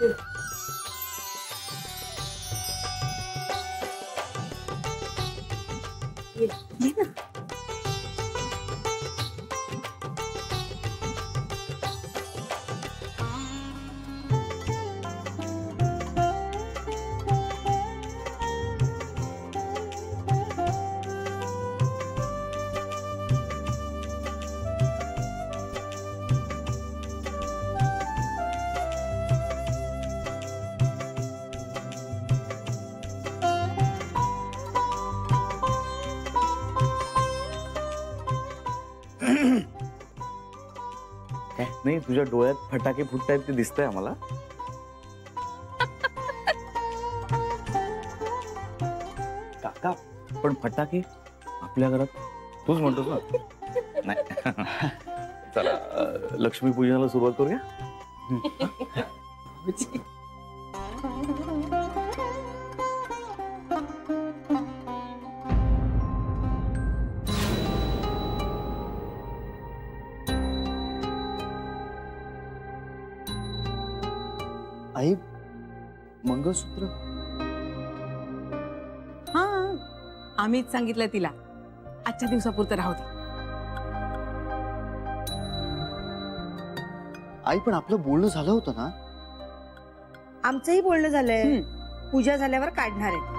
ये ना. नाही तुझ्या डोळ्यात फटाके फुटतायत ते दिसतंय आम्हाला. काका पण फटाके आपल्या घरात तूच म्हणतोस ना. नाही चला लक्ष्मीपूजनाला सुरुवात करूया. आई मंगळसूत्र. हा आम्हीच सांगितलं तिला आजच्या दिवसापुरतं राहू दे. आई पण आपलं बोलणं झालं होतं ना. आमचंही बोलणं झालंय. पूजा झाल्यावर काढणार आहे.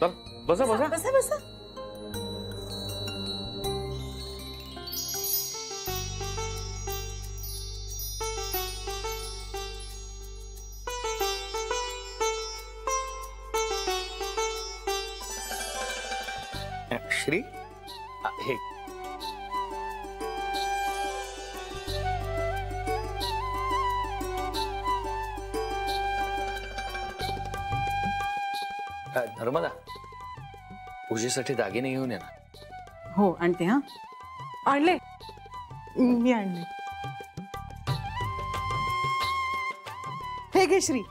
चल बसा बसा. बसा बसा. श्री हे धर्मदा पूजेसाठी दागिने घेऊन ये ना. हो आणते. हा आणले मी आणले. हे घे श्री.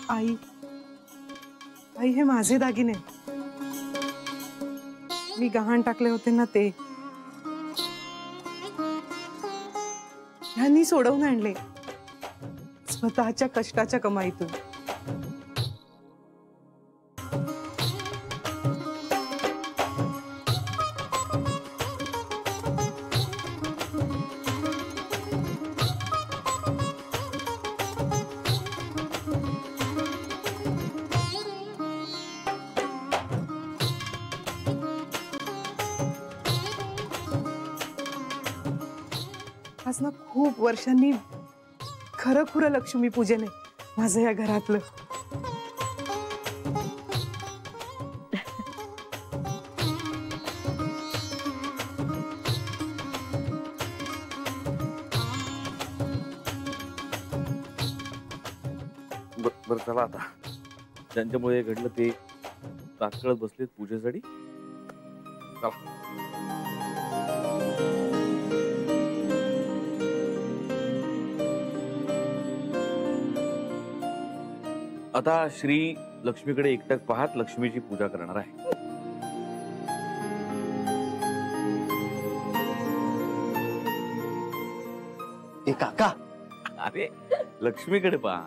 आई आई हे माझे दागिने मी गहाण टाकले होते ना ते ह्यांनी सोडवून आणले स्वतःच्या कष्टाच्या कमाईतून. आज ना खूप वर्षांनी खरं खुरं लक्ष्मी पूजन आहे माझं या घरातलं. बरं चला आता ज्यांच्यामुळे घडलं ते तात्काळत बसलेत पूजेसाठी. चला. आता श्री लक्ष्मीकडे एकटक पाहत लक्ष्मीची पूजा करणार आहे. ए काका. अरे लक्ष्मीकडे पहा.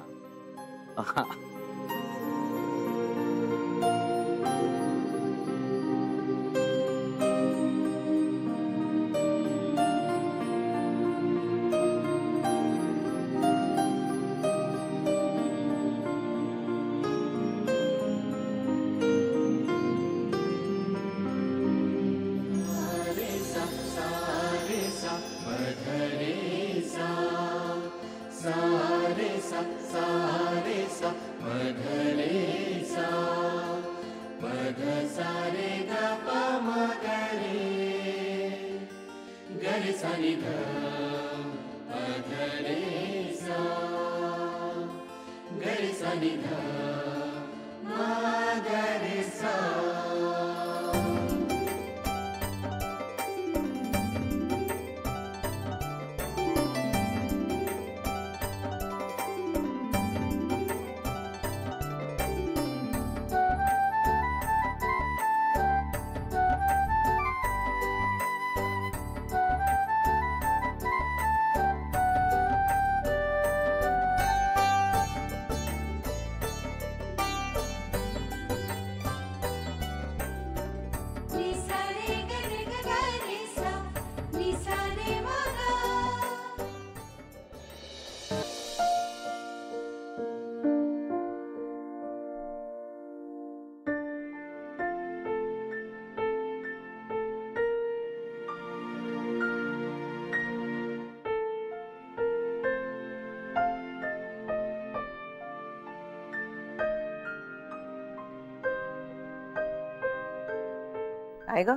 काय ग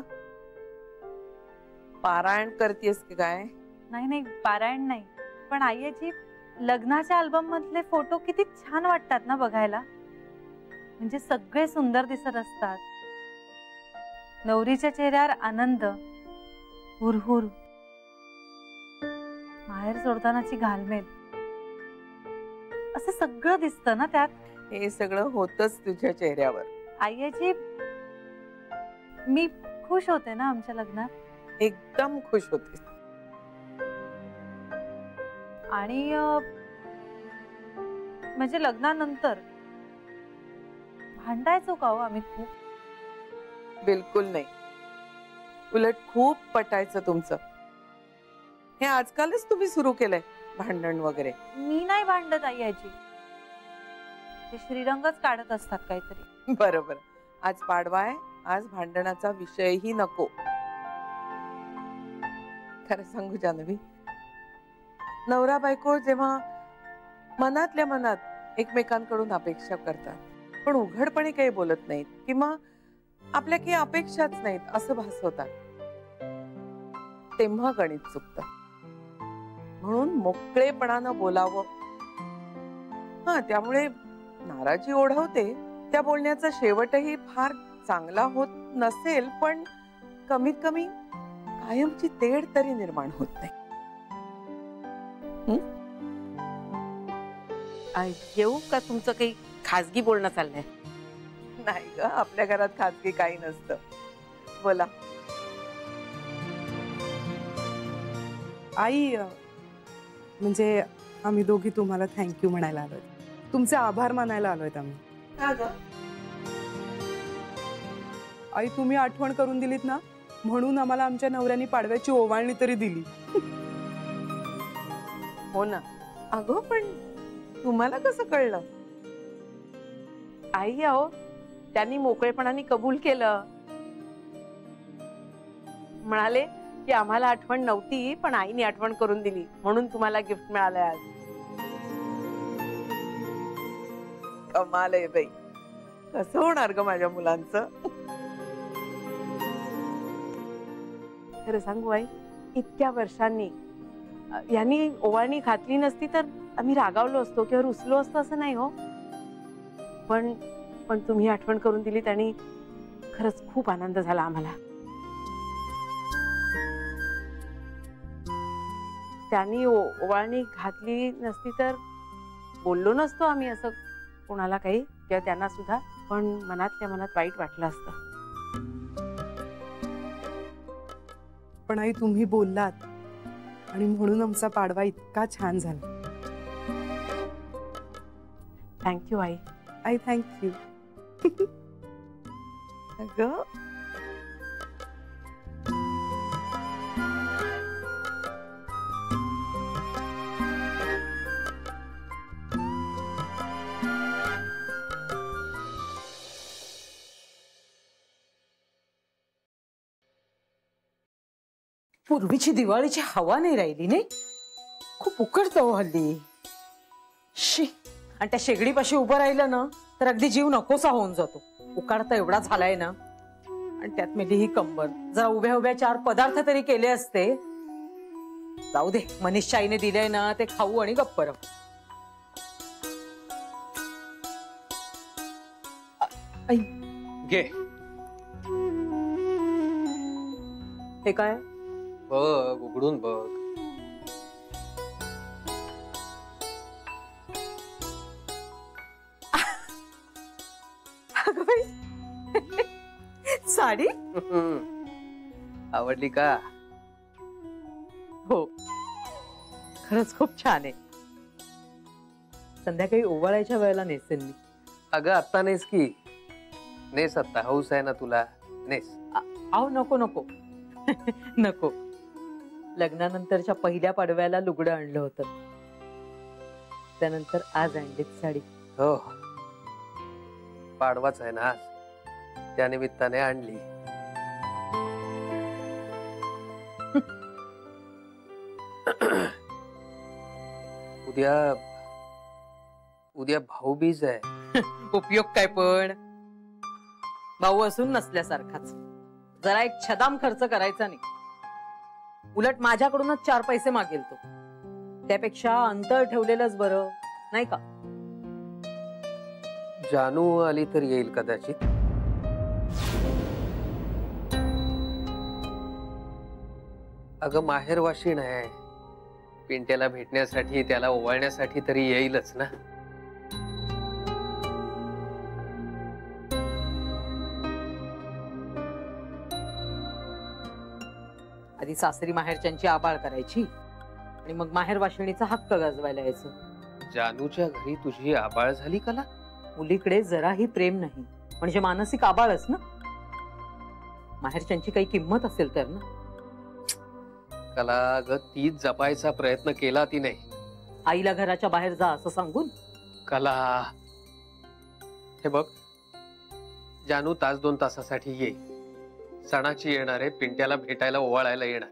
पारायण करतेस की काय? नाही नाही पारायण नाही, पण आईची लग्नाच्या अल्बम मधले फोटो किती छान वाटतात ना बघायला. म्हणजे सगळे सुंदर दिसत असतात. नवरीच्या चेहऱ्यावर आनंद, हुरहुर, माहेर सोडतानाची घालमेल, असं सगळं दिसतं ना त्यात. हे सगळं होतच तुझ्या चेहऱ्यावर. आईची मी खुश होते ना आमच्या लग्नात. एकदम खुश होते. आणि म्हणजे लग्नानंतर भांडायचो का हो आम्ही खूप? बिलकुल नाही, उलट खूप पटायचं तुमचं. हे आजकालच तुम्ही सुरू केलंय भांडण वगैरे. मी नाही भांडत आईची, ते श्रीरंगच काढत असतात काहीतरी. बरोबर. आज पाडवा आहे, आज भांडणाचा विषयही नको. खरं सांगू जान्हवी, नवरा बायको जेव्हा मनातल्या मनात एकमेकांकडून अपेक्षा करतात पण उघडपणे काही बोलत नाहीत किंवा आपल्या काही अपेक्षाच नाहीत असं भासवतात, तेव्हा गणित चुकतं. म्हणून मोकळेपणानं बोलावं. हा, त्यामुळे नाराजी ओढवते, त्या बोलण्याचा शेवटही फार चांगला होत नसेल, पण कमीत कमी कायमची तेढ तरी निर्माण होत नाही. येऊ का? तुमचं काही खाजगी बोलणं चाललंय? नाही ग, आपल्या घरात खाजगी काही नसतं. बोला. आई, म्हणजे आम्ही दोघी तुम्हाला थँक्यू म्हणायला आलोय, तुमचे आभार मानायला आलोय आम्ही. का ग? आई, तुम्ही आठवण करून दिलीत ना, म्हणून आम्हाला आमच्या नवऱ्यानी पाडव्याची ओवाळणी तरी दिली. हो ना. अगं, पण तुम्हाला कसं कळलं? आई अहो, त्यांनी मोकळेपणाने कबूल केलं. म्हणाले की आम्हाला आठवण नव्हती, पण आईने आठवण करून दिली, म्हणून तुम्हाला गिफ्ट मिळालंय आज. कमाल आहे बाई. कसं होणार ग माझ्या मुलांचं? खरं सांगू आई, इतक्या वर्षांनी यांनी ओवाळणी घातली नसती तर आम्ही रागावलो असतो किंवा रुसलो असतो असं नाही हो. पण तुम्ही आठवण करून दिली आणि खरंच खूप आनंद झाला आम्हाला. त्यांनी ओवाळणी घातली नसती तर बोललो नसतो आम्ही असं कोणाला काही, किंवा त्यांना सुद्धा, पण मनातल्या मनात वाईट वाटलं असतं. पण आई, तुम्ही बोललात आणि म्हणून आमचा पाडवा इतका छान झाला. थँक्यू आई. आई, थँक्यू. अगं, पूर्वीची दिवाळीची हवा नाही राहिली नाही. खूप उकडतं हल्ली. शी. आणि त्या शेगडीपाशी उभं राहिलं ना तर अगदी जीव नकोसा होऊन जातो. उकाडता एवढा झालाय ना. आणि त्यात मेली ही कंबर. जरा उभ्या उभ्या 4 पदार्थ तरी केले असते जाऊ दे, मनीषच्या आईने दिलंय ना ते खाऊ आणि गप्प रह. घे. हे काय? बघ, उघडून बघ. अगं बाई, साडी? आवडली का? हो, खरंच खूप छान आहे. संध्याकाळी ओवाळायच्या वेळेला नेसेन मी. अगं आत्ता नेस की. नेस आत्ता, हौस आहे ना तुला, नेस. अहो नको नको नको. लग्नानंतरच्या पहिल्या पाडव्याला लुगडं आणलं होतं, त्यानंतर आज आणलीत साडी. हो, पाडवाच आहे ना आज, त्या निमित्ताने आणली. उद्या उद्या भाऊबीज आहे. उपयोग काय पण, भाऊ असून नसल्यासारखाच. जरा एक छदाम खर्च करायचा नाही. उलट माझ्याकडूनच 4 पैसे मागेल तो. त्यापेक्षा अंतर ठेवलेलंच बरं नाही का? जानू आली तर येईल कदाचित. अगं माहेर वाशीण आहे, पिंट्याला भेटण्यासाठी, त्याला ओवाळण्यासाठी तरी येईलच ना. आधी सासरी माहेरच्यांची आबाळ करायची आणि मग माहेर वाशिणीचा हक्क गाजवायला यायचं. जानूच्या घरी तुझी आबाळ झाली कला? मुलीकडे जराही प्रेम नाही म्हणजे मानसिक आबाळच ना. माहेरच्यांची काही किंमत असेल तर ना. कला ग, तीच जपायचा प्रयत्न केला ती नाही. आईला घराच्या बाहेर जा असं सांगून. कला, हे बघ, जानू 1-2 तासासाठी येईल. सणाची येणार आहे, पिंट्याला भेटायला ओवाळायला येणार.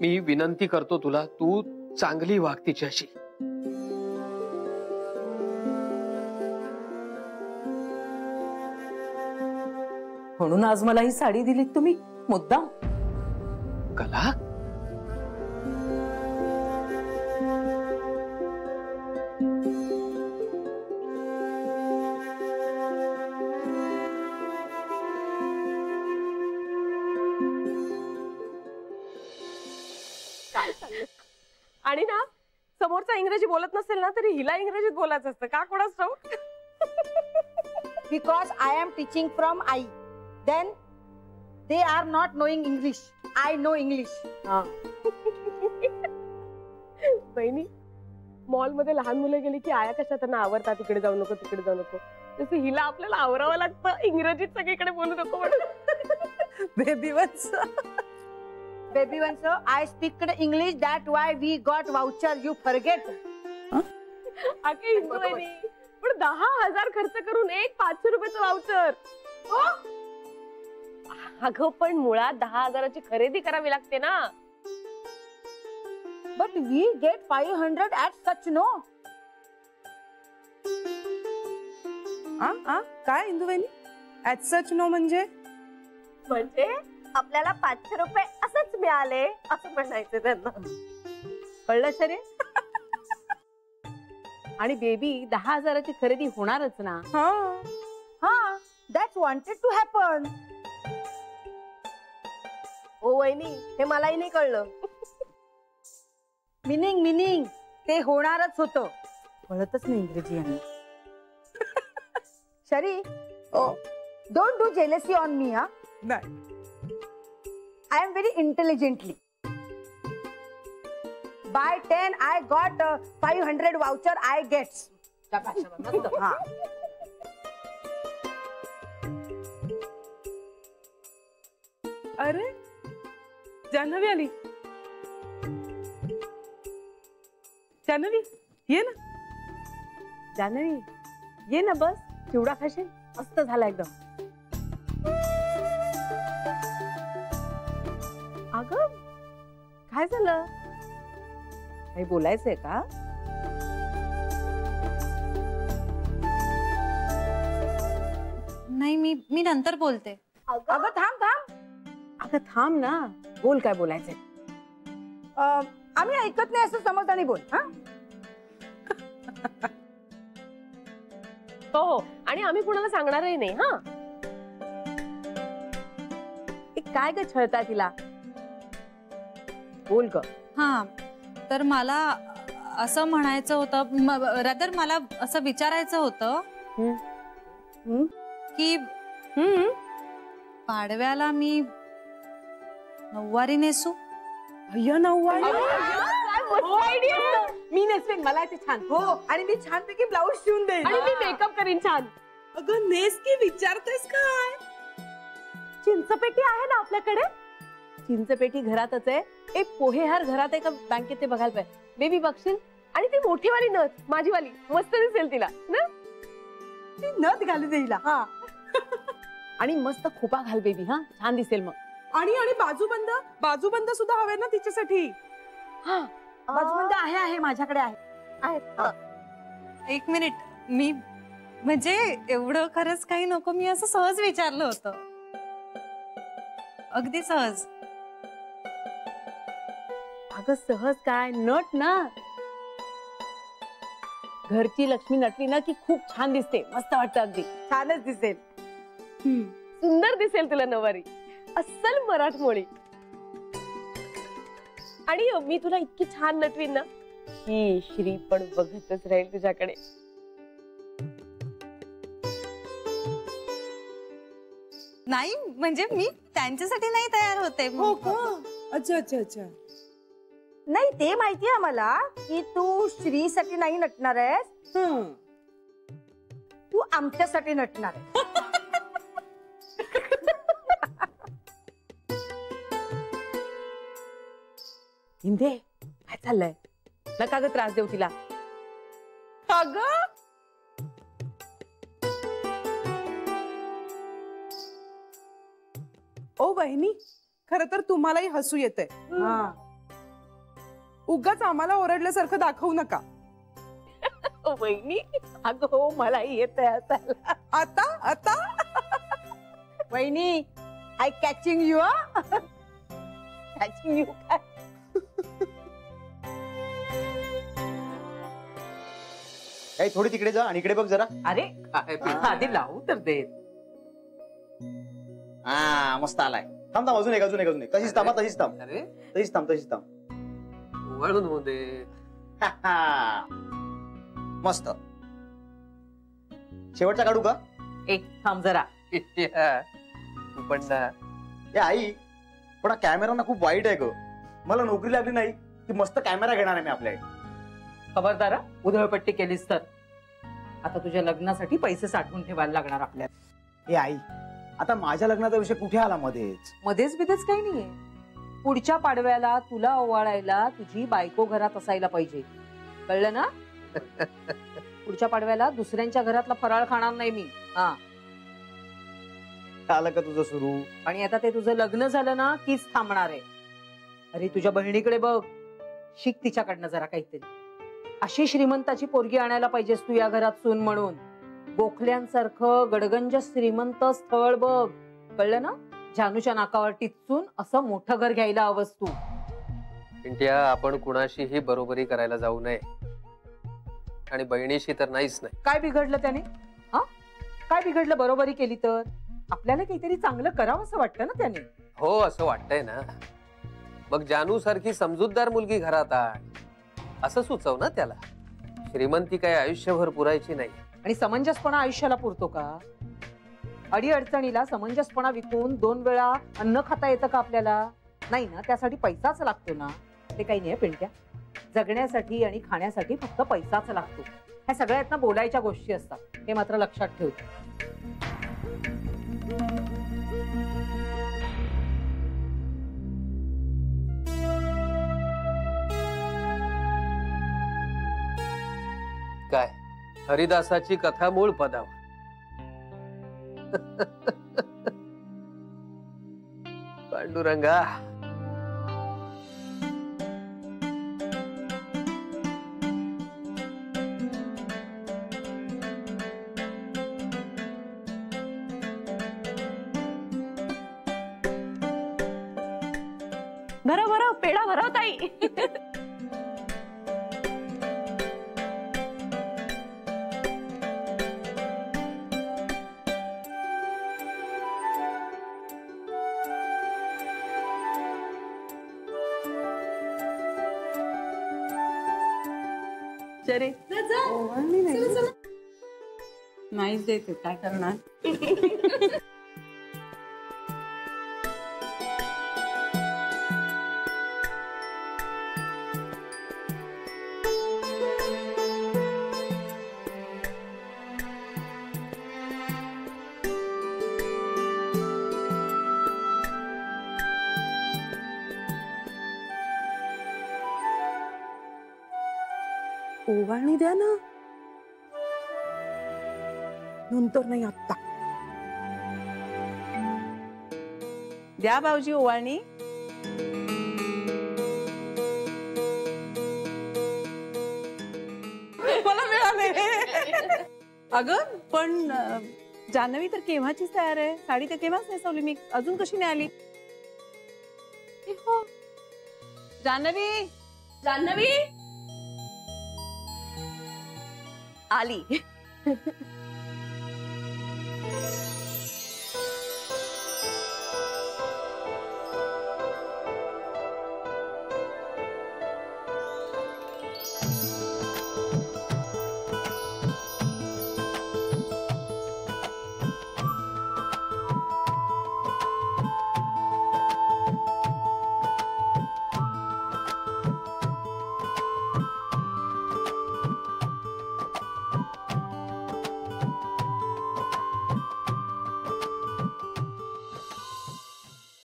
मी विनंती करतो तुला, तू चांगली वाग तिच्याशी. म्हणून आज मला ही साडी दिलीत तुम्ही मुद्दाम? कला, आणि ना समोरचा इंग्रजी बोलत नसेल ना तरी हिला इंग्रजीत बोलायचं असतं का कोणाच ठाऊक. Because I am teaching from I, then they are not knowing English. I know English. बहिणी, मॉल मध्ये लहान मुलं गेली की आया कशा त्यांना आवडतात, तिकडे जाऊ नको तिकडे जाऊ नको, तसं हिला आपल्याला आवरावं लागतं इंग्रजीत सगळीकडे बोलू नको म्हणून. Baby once. Baby once, I speak English. That why we got voucher. You forget. अगे हिंदू बहिणी, पण 10,000 खर्च करून एक 500 रुपयाचं वाउचर. अगं पण मुळात 10,000ची खरेदी करावी लागते ना. But we get 500 at such no. काय इंदू वहिनी? ऍट सच नो म्हणजे? म्हणजे आपल्याला 500 रुपये असंच मिळाले असं म्हणायचं त्यांना. कळलं शरे? आणि बेबी 10,000ची खरेदी होणारच ना. हा, that's wanted to happen. ओ वहिनी, हे मलाही नाही कळलं. Meaning ते होणारच होतं. कळतच नाही इंग्रजी यांना. शरी, don't do jealousy on me, हा. नाही. I am very intelligently. By 10, I got 500 voucher. I gets. हाँ. अरे जान्हवी आली. जान्हवी ये ना. जान्हवी ये ना, बस चिवडा खाशील, मस्त झाला एकदम. अगं काय झालं, काही बोलायचंय का? नाही, मी नंतर बोलते. अगं थांब. अगं थांब ना, बोल काय बोलायचंय. आम्ही ऐकत नाही असं समज आणि बोल. हा हो हो, आणि आम्ही कुणाला सांगणारही नाही. हा काय ग छळताय तिला? बोल ग. हा तर मला असं म्हणायचं होतं, रादर मला असं विचारायचं होतं की पाडव्याला मी नऊवारी नेसू. अय्या नऊवारी. मी नेसवेन, मला ते छान. हो, आणि मी छानपैकी ब्लाऊज शिवून देईन. आणि मी मेकअप करीन छान. अगं नेस की विचारतेस काय? चिंचपेटी आहे ना आपल्याकडे. चिंचपेटी घरातच आहे. एक पोहेहार घरात आहे का बँकेत ते बघायला पाहिजे. बेबी बघशील. आणि ती मोठीवाली नथ माझीवाली मस्त दिसेल तिला ना. ती नथ घालू देईला. हा आणि मस्त खोपा घाल बेबी. हा छान दिसेल मग. आणि आणि बाजूबंद सुद्धा हवे ना तिच्यासाठी. हा बाजूबंद आहे माझ्याकडे आहे. एक मिनिट, मी म्हणजे एवढं खरंच काही नको, मी असं सहज विचारलं होतं, अगदी सहज. अगं सहज काय, नट ना. घरची लक्ष्मी नटली ना की खूप छान दिसते, मस्त वाटतं. अगदी छानच दिसेल. सुंदर दिसेल तुला नवारी. अस्सल मराठमोळी. आणि मी तुला इतकी छान नटवीन ना की श्री पण बघतच राहील तुझ्याकडे. नाही म्हणजे मी त्यांच्यासाठी नाही तयार होते. हो का? अच्छा अच्छा अच्छा. नाही ते माहितीये आम्हाला की तू श्रीसाठी नाही नटणार आहेस, तू आमच्यासाठी नटणार आहे. हिंदे काय चाललंय? नका ग त्रास देऊ तिला. अगं ओ बहिणी, खर तर तुम्हालाही हसू येते. उगाच आम्हाला ओरडल्यासारखं दाखवू नका. वहिनी अगं हो, मलाही येतंय हसायला. आता आता वहिनी, I catching you. Catching you काय? थोडी तिकडे जा आणि इकडे बघ जरा. अरे आधी लावू तर दे. हा मस्त आलाय. थांब थांब, अजून एक. तशीच थांब. तशीच थांब. वळून होऊ दे. मस्त. शेवटचा काढू का? एक थांब जरा. तू पण ना. ए आई, पण हा कॅमेरा ना खूप वाईट आहे ग. मला नोकरी लागली नाही की मस्त कॅमेरा घेणार आहे मी आपल्याकडे. खबरदार, उधळपट्टी केलीस तर आता तुझ्या लग्नासाठी पैसे साठवून ठेवायला लागणार आपल्याला. ए आई, आता माझ्या लग्नाचा विषय कुठे आला मध्येच? मध्येच बिधेच काही नाहीये. पुढच्या पाडव्याला तुला ओवाळायला तुझी बायको घरात असायला पाहिजे, कळलं ना? पुढच्या पाडव्याला दुसऱ्यांच्या घरातला फराळ खाणार नाही मी. हा, आलं का तुझं सुरू? आणि आता ते तुझं लग्न झालं ना कीच थांबणार आहे. अरे तुझ्या बहिणीकडे बघ, शिक तिच्याकडनं जरा काहीतरी. अशी श्रीमंताची पोरगी आणायला पाहिजेस तू या घरात सून म्हणून. गोखल्यांसारखं गडगंज श्रीमंत स्थळ बघ, कळलं ना? जानूच्या नाकावर टिचून असं मोठं घर घ्यायला हवंस तू. पिंट्या, आपण कुणाशीही बरोबरी करायला जाऊ नये. आणि बहिणीशी तर नाहीच नाही. काय बिघडलं त्याने? हा, काय बिघडलं बरोबरी केली तर? आपल्याला काहीतरी चांगलं करावं असं वाटतं ना त्याने. हो, असं वाटतंय ना. मग जानू सारखी समजूतदार मुलगी घरात आण असं सुचव ना त्याला. श्रीमंती काय आयुष्यभर पुरायची नाही. आणि समंजसपणा आयुष्याला पुरतो का? अडीअडचणीला समंजसपणा विकून 2 वेळा अन्न खाता येतं का आपल्याला? नाही ना, त्यासाठी पैसाच लागतो ना. ते काही नाही पिंट्या, जगण्यासाठी आणि खाण्यासाठी फक्त पैसाच लागतो. ह्या सगळ्यात ना बोलायच्या गोष्टी असतात, हे मात्र लक्षात ठेवतो. काय हरिदासाची कथा मूळ पदावर. पांडुरंगा, भरा भरा पेढा भरव ताई. चरे नाहीच देते, काय करणार. ओवाळणी द्या ना. नंतर नाही, आत्ता द्या भाऊजी ओवाळणी. मला मिळाले. अगं पण जान्हवी तर केव्हाचीच तयार आहे. साडी तर केव्हाच नेसवली मी, अजून कशी नाही आली. हो जान्हवी, जान्हवी आली.